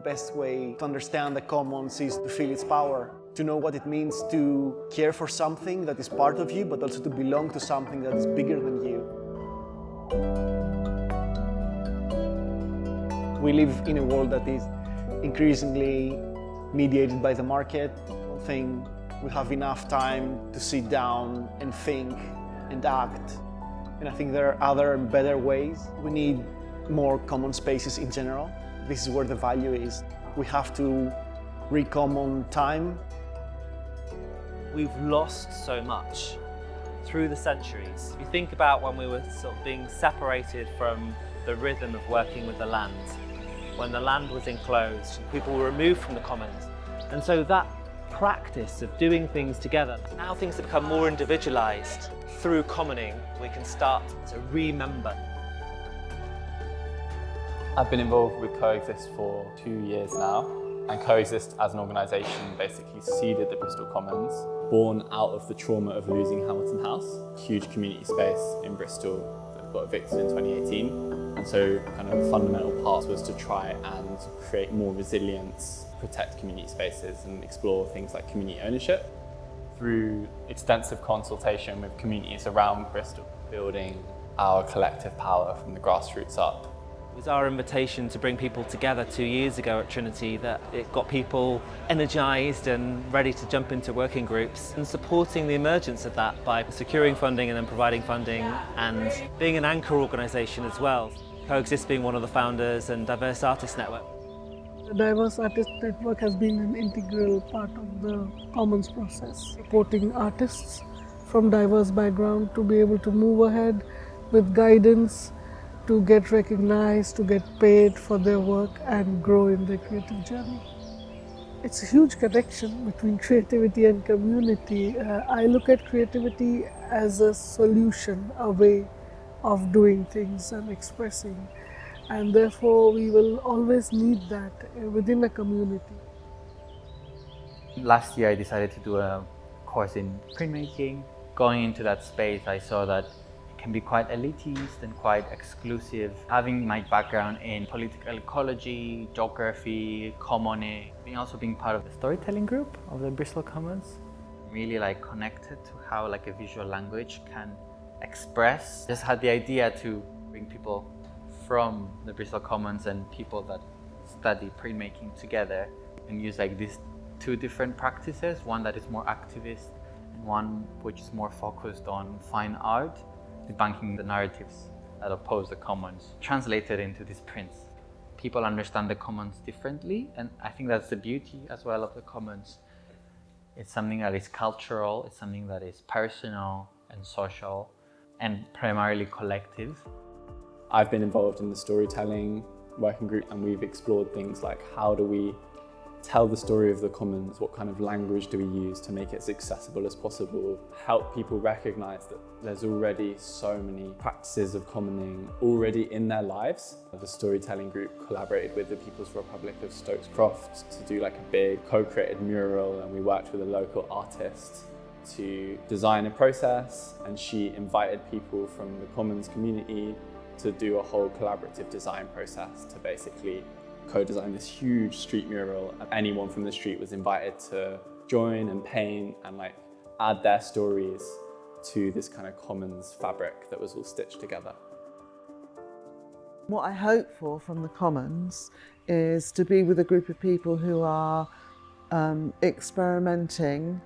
best way to understand the commons is to feel its power, to know what it means to care for something that is part of you, but also to belong to something that is bigger than you. We live in a world that is increasingly mediated by the market. I don't think we have enough time to sit down and think and act. And I think there are other and better ways. We need more common spaces in general. This is where the value is. We have to recommon time. We've lost so much through the centuries. You think about when we were sort of being separated from the rhythm of working with the land, when the land was enclosed, people were removed from the commons. And so that practice of doing things together, now things have become more individualized. Through commoning, we can start to remember. I've been involved with Coexist for 2 years now, and Coexist as an organisation basically seeded the Bristol Commons, born out of the trauma of losing Hamilton House, a huge community space in Bristol that got evicted in 2018. And so kind of the fundamental part was to try and create more resilience, protect community spaces and explore things like community ownership through extensive consultation with communities around Bristol, building our collective power from the grassroots up. It was our invitation to bring people together 2 years ago at Trinity that it got people energised and ready to jump into working groups, and supporting the emergence of that by securing funding and then providing funding and being an anchor organisation as well. Coexist being one of the founders and Diverse Artists Network. The Diverse Artists Network has been an integral part of the Commons process, supporting artists from diverse backgrounds to be able to move ahead with guidance, to get recognized, to get paid for their work and grow in their creative journey. It's a huge connection between creativity and community. I look at creativity as a solution, a way of doing things and expressing, and therefore we will always need that within a community. Last year I decided to do a course in printmaking. Going into that space, I saw that can be quite elitist and quite exclusive. Having my background in political ecology, geography, commoning, also being part of the storytelling group of the Bristol Commons, really connected to how a visual language can express. Just had the idea to bring people from the Bristol Commons and people that study printmaking together and use these two different practices, one that is more activist and one which is more focused on fine art, debunking the narratives that oppose the commons, translated into these prints. People understand the commons differently, and I think that's the beauty as well of the commons. It's something that is cultural, it's something that is personal and social and primarily collective. I've been involved in the storytelling working group, and we've explored things like how do we tell the story of the commons, what kind of language do we use to make it as accessible as possible, help people recognise that there's already so many practices of commoning already in their lives. The storytelling group collaborated with the People's Republic of Stokes Croft to do a big co-created mural, and we worked with a local artist to design a process, and she invited people from the commons community to do a whole collaborative design process to basically co-design this huge street mural. Anyone from the street was invited to join and paint and add their stories to this kind of commons fabric that was all stitched together. What I hope for from the Commons is to be with a group of people who are experimenting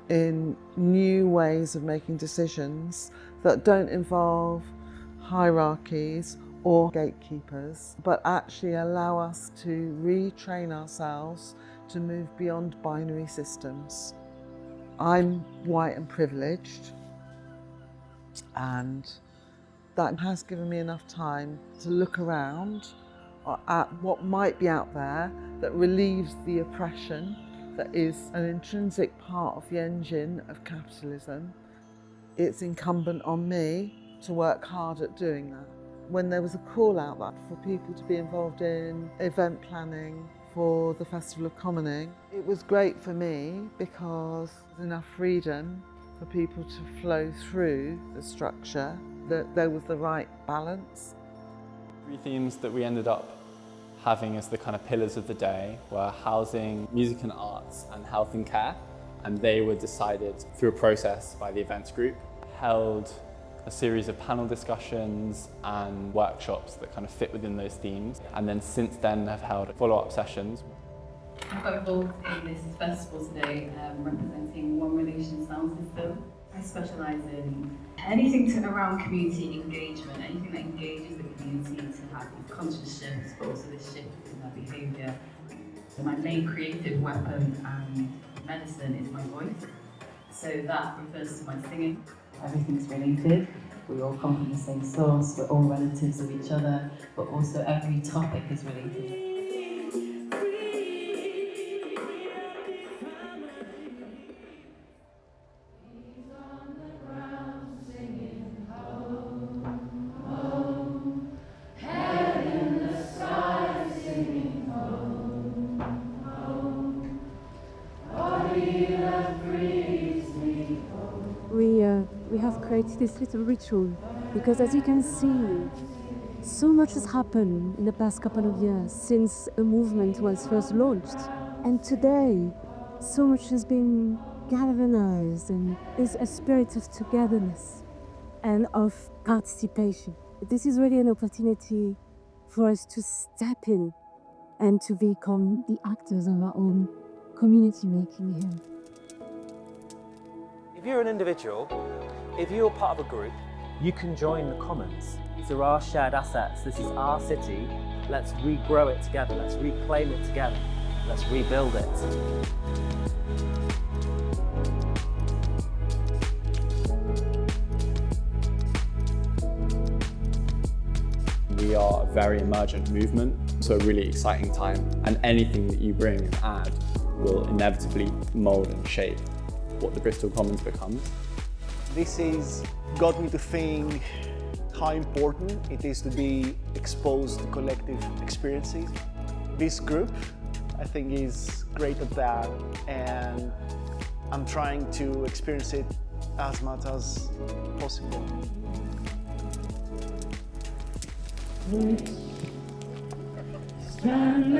in new ways of making decisions that don't involve hierarchies or gatekeepers, but actually allow us to retrain ourselves to move beyond binary systems. I'm white and privileged, and that has given me enough time to look around at what might be out there that relieves the oppression that is an intrinsic part of the engine of capitalism. It's incumbent on me to work hard at doing that. When there was a call out for people to be involved in event planning for the Festival of Commoning, it was great for me because there's enough freedom for people to flow through the structure, that there was the right balance. 3 themes that we ended up having as the kind of pillars of the day were housing, music and arts, and health and care. And they were decided through a process by the events group, held a series of panel discussions and workshops that kind of fit within those themes. And then since then have held follow-up sessions. I got involved in this festival today representing One Relation Sound System. I specialise in anything around community engagement, anything that engages the community to have these conscious shifts, but also this shift in their behaviour. So my main creative weapon and medicine is my voice. So that refers to my singing. Everything's related. We all come from the same source, we're all relatives of each other, but also every topic is related. We have created this little ritual because, as you can see, so much has happened in the past couple of years since the movement was first launched. And today, so much has been galvanized, and there's a spirit of togetherness and of participation. This is really an opportunity for us to step in and to become the actors of our own community making here. If you're an individual, if you're part of a group, you can join the Commons. These are our shared assets. This is our city. Let's regrow it together. Let's reclaim it together. Let's rebuild it. We are a very emergent movement, so a really exciting time. And anything that you bring and add will inevitably mould and shape what the Bristol Commons becomes. This has got me to think how important it is to be exposed to collective experiences. This group, I think, is great at that, and I'm trying to experience it as much as possible. Stand